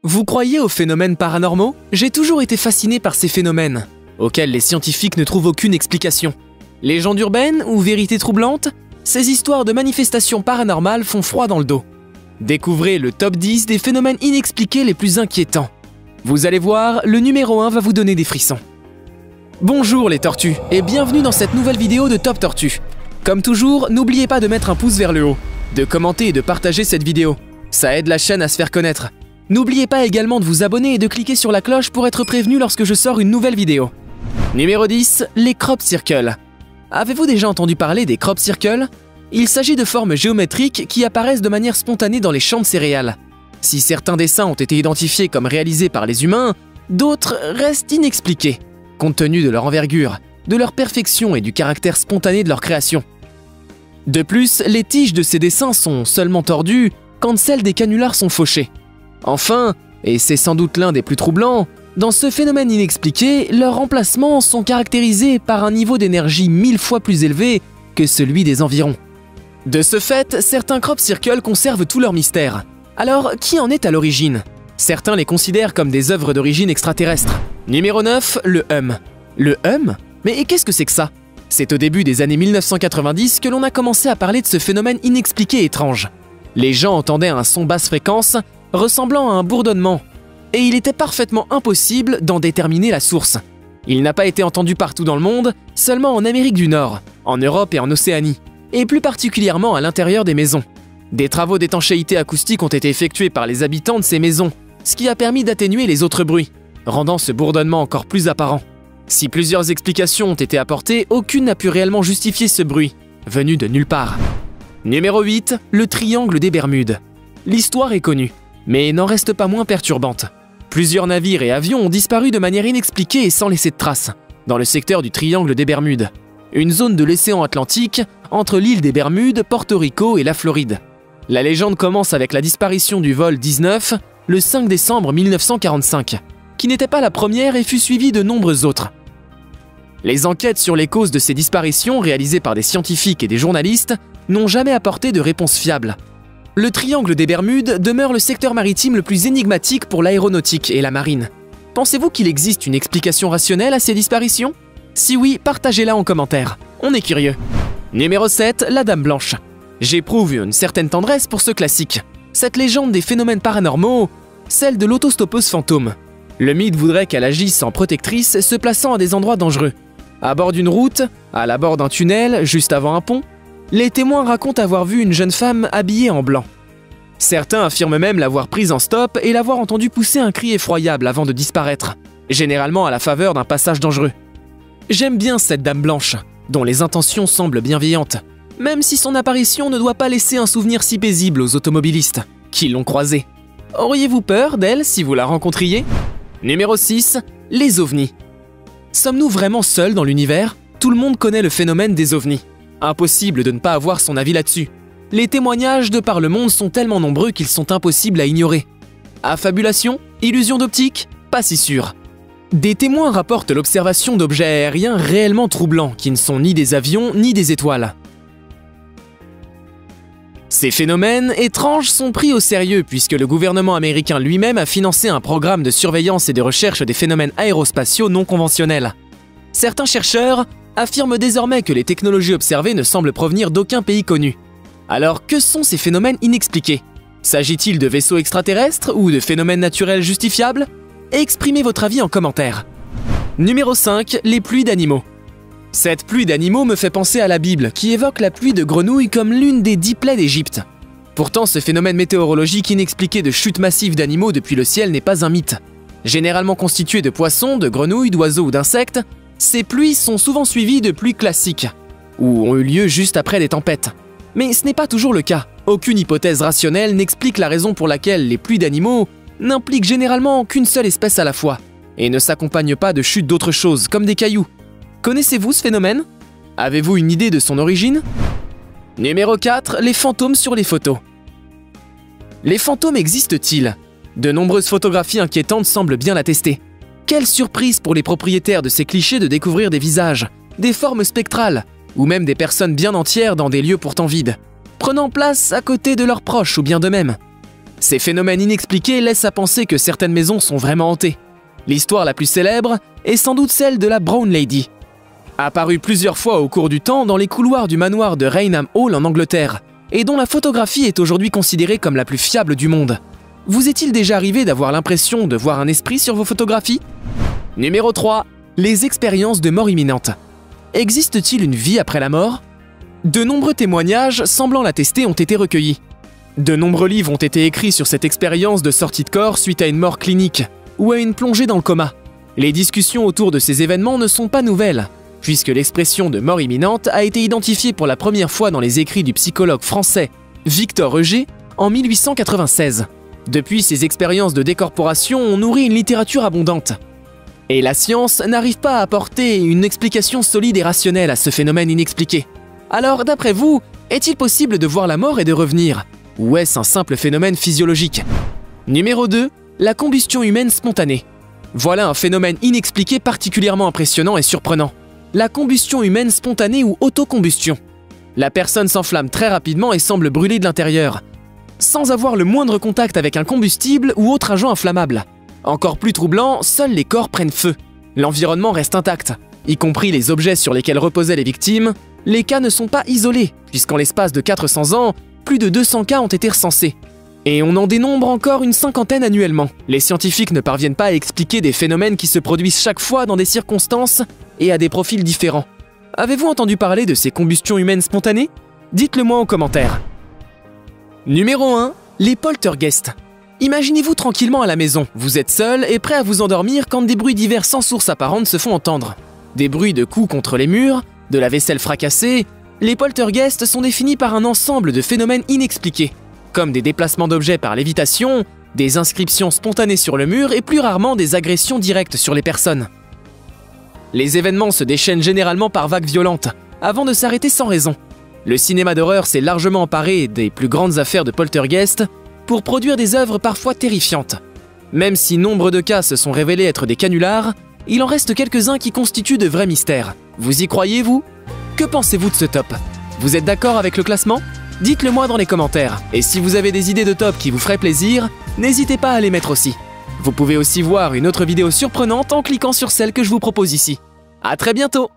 Vous croyez aux phénomènes paranormaux? J'ai toujours été fasciné par ces phénomènes, auxquels les scientifiques ne trouvent aucune explication. Légendes urbaines ou vérités troublantes, ces histoires de manifestations paranormales font froid dans le dos. Découvrez le top 10 des phénomènes inexpliqués les plus inquiétants. Vous allez voir, le numéro 1 va vous donner des frissons. Bonjour les tortues, et bienvenue dans cette nouvelle vidéo de Top Tortue. Comme toujours, n'oubliez pas de mettre un pouce vers le haut, de commenter et de partager cette vidéo. Ça aide la chaîne à se faire connaître. N'oubliez pas également de vous abonner et de cliquer sur la cloche pour être prévenu lorsque je sors une nouvelle vidéo. Numéro 10, les crop circles. Avez-vous déjà entendu parler des crop circles? Il s'agit de formes géométriques qui apparaissent de manière spontanée dans les champs de céréales. Si certains dessins ont été identifiés comme réalisés par les humains, d'autres restent inexpliqués, compte tenu de leur envergure, de leur perfection et du caractère spontané de leur création. De plus, les tiges de ces dessins sont seulement tordues quand celles des canulars sont fauchées. Enfin, et c'est sans doute l'un des plus troublants, dans ce phénomène inexpliqué, leurs emplacements sont caractérisés par un niveau d'énergie 1000 fois plus élevé que celui des environs. De ce fait, certains crop circles conservent tout leur mystère. Alors, qui en est à l'origine? Certains les considèrent comme des œuvres d'origine extraterrestre. Numéro 9, le hum. Le hum? Mais qu'est-ce que c'est que ça? C'est au début des années 1990 que l'on a commencé à parler de ce phénomène inexpliqué et étrange. Les gens entendaient un son basse fréquence ressemblant à un bourdonnement, et il était parfaitement impossible d'en déterminer la source. Il n'a pas été entendu partout dans le monde, seulement en Amérique du Nord, en Europe et en Océanie, et plus particulièrement à l'intérieur des maisons. Des travaux d'étanchéité acoustique ont été effectués par les habitants de ces maisons, ce qui a permis d'atténuer les autres bruits, rendant ce bourdonnement encore plus apparent. Si plusieurs explications ont été apportées, aucune n'a pu réellement justifier ce bruit, venu de nulle part. Numéro 8, le triangle des Bermudes. L'histoire est connue, mais n'en reste pas moins perturbante. Plusieurs navires et avions ont disparu de manière inexpliquée et sans laisser de traces, dans le secteur du triangle des Bermudes, une zone de l'océan Atlantique entre l'île des Bermudes, Porto Rico et la Floride. La légende commence avec la disparition du vol 19, le 5 décembre 1945, qui n'était pas la première et fut suivie de nombreuses autres. Les enquêtes sur les causes de ces disparitions, réalisées par des scientifiques et des journalistes, n'ont jamais apporté de réponse fiable. Le triangle des Bermudes demeure le secteur maritime le plus énigmatique pour l'aéronautique et la marine. Pensez-vous qu'il existe une explication rationnelle à ces disparitions? Si oui, partagez-la en commentaire, on est curieux. Numéro 7, la Dame Blanche. J'éprouve une certaine tendresse pour ce classique. Cette légende des phénomènes paranormaux, celle de l'autostoppeuse fantôme. Le mythe voudrait qu'elle agisse en protectrice se plaçant à des endroits dangereux. À bord d'une route, à l'abord d'un tunnel, juste avant un pont, les témoins racontent avoir vu une jeune femme habillée en blanc. Certains affirment même l'avoir prise en stop et l'avoir entendu pousser un cri effroyable avant de disparaître, généralement à la faveur d'un passage dangereux. J'aime bien cette Dame Blanche, dont les intentions semblent bienveillantes, même si son apparition ne doit pas laisser un souvenir si paisible aux automobilistes qui l'ont croisée. Auriez-vous peur d'elle si vous la rencontriez? Numéro 6, les ovnis. Sommes-nous vraiment seuls dans l'univers? Tout le monde connaît le phénomène des ovnis. Impossible de ne pas avoir son avis là-dessus. Les témoignages de par le monde sont tellement nombreux qu'ils sont impossibles à ignorer. Affabulation? Illusion d'optique? Pas si sûr. Des témoins rapportent l'observation d'objets aériens réellement troublants qui ne sont ni des avions ni des étoiles. Ces phénomènes étranges sont pris au sérieux puisque le gouvernement américain lui-même a financé un programme de surveillance et de recherche des phénomènes aérospatiaux non conventionnels. Certains chercheurs affirment désormais que les technologies observées ne semblent provenir d'aucun pays connu. Alors que sont ces phénomènes inexpliqués? S'agit-il de vaisseaux extraterrestres ou de phénomènes naturels justifiables? Exprimez votre avis en commentaire. Numéro 5, les pluies d'animaux. Cette pluie d'animaux me fait penser à la Bible qui évoque la pluie de grenouilles comme l'une des 10 plaies d'Égypte. Pourtant, ce phénomène météorologique inexpliqué de chute massive d'animaux depuis le ciel n'est pas un mythe. Généralement constitué de poissons, de grenouilles, d'oiseaux ou d'insectes, ces pluies sont souvent suivies de pluies classiques, ou ont eu lieu juste après des tempêtes. Mais ce n'est pas toujours le cas. Aucune hypothèse rationnelle n'explique la raison pour laquelle les pluies d'animaux n'impliquent généralement qu'une seule espèce à la fois, et ne s'accompagnent pas de chutes d'autres choses, comme des cailloux. Connaissez-vous ce phénomène? Avez-vous une idée de son origine? Numéro 4, les fantômes sur les photos. Les fantômes existent-ils? De nombreuses photographies inquiétantes semblent bien l'attester. Quelle surprise pour les propriétaires de ces clichés de découvrir des visages, des formes spectrales, ou même des personnes bien entières dans des lieux pourtant vides, prenant place à côté de leurs proches ou bien d'eux-mêmes. Ces phénomènes inexpliqués laissent à penser que certaines maisons sont vraiment hantées. L'histoire la plus célèbre est sans doute celle de la Brown Lady. Apparue plusieurs fois au cours du temps dans les couloirs du manoir de Raynham Hall en Angleterre, et dont la photographie est aujourd'hui considérée comme la plus fiable du monde. Vous est-il déjà arrivé d'avoir l'impression de voir un esprit sur vos photographies? Numéro 3. Les expériences de mort imminente. Existe-t-il une vie après la mort? De nombreux témoignages semblant l'attester ont été recueillis. De nombreux livres ont été écrits sur cette expérience de sortie de corps suite à une mort clinique ou à une plongée dans le coma. Les discussions autour de ces événements ne sont pas nouvelles, puisque l'expression de mort imminente a été identifiée pour la première fois dans les écrits du psychologue français Victor Heger en 1896. Depuis, ces expériences de décorporation ont nourri une littérature abondante. Et la science n'arrive pas à apporter une explication solide et rationnelle à ce phénomène inexpliqué. Alors, d'après vous, est-il possible de voir la mort et de revenir? Ou est-ce un simple phénomène physiologique? Numéro 2. La combustion humaine spontanée. Voilà un phénomène inexpliqué particulièrement impressionnant et surprenant. La combustion humaine spontanée ou autocombustion. La personne s'enflamme très rapidement et semble brûler de l'intérieur, sans avoir le moindre contact avec un combustible ou autre agent inflammable. Encore plus troublant, seuls les corps prennent feu. L'environnement reste intact, y compris les objets sur lesquels reposaient les victimes. Les cas ne sont pas isolés, puisqu'en l'espace de 400 ans, plus de 200 cas ont été recensés. Et on en dénombre encore une 50aine annuellement. Les scientifiques ne parviennent pas à expliquer des phénomènes qui se produisent chaque fois dans des circonstances et à des profils différents. Avez-vous entendu parler de ces combustions humaines spontanées? Dites-le moi en commentaire. Numéro 1. Les poltergeists. Imaginez-vous tranquillement à la maison. Vous êtes seul et prêt à vous endormir quand des bruits divers sans source apparente se font entendre. Des bruits de coups contre les murs, de la vaisselle fracassée. Les poltergeists sont définis par un ensemble de phénomènes inexpliqués, comme des déplacements d'objets par lévitation, des inscriptions spontanées sur le mur et plus rarement des agressions directes sur les personnes. Les événements se déchaînent généralement par vagues violentes, avant de s'arrêter sans raison. Le cinéma d'horreur s'est largement emparé des plus grandes affaires de poltergeist pour produire des œuvres parfois terrifiantes. Même si nombre de cas se sont révélés être des canulars, il en reste quelques-uns qui constituent de vrais mystères. Vous y croyez, vous? Que pensez-vous de ce top? Vous êtes d'accord avec le classement? Dites-le moi dans les commentaires. Et si vous avez des idées de top qui vous feraient plaisir, n'hésitez pas à les mettre aussi. Vous pouvez aussi voir une autre vidéo surprenante en cliquant sur celle que je vous propose ici. À très bientôt!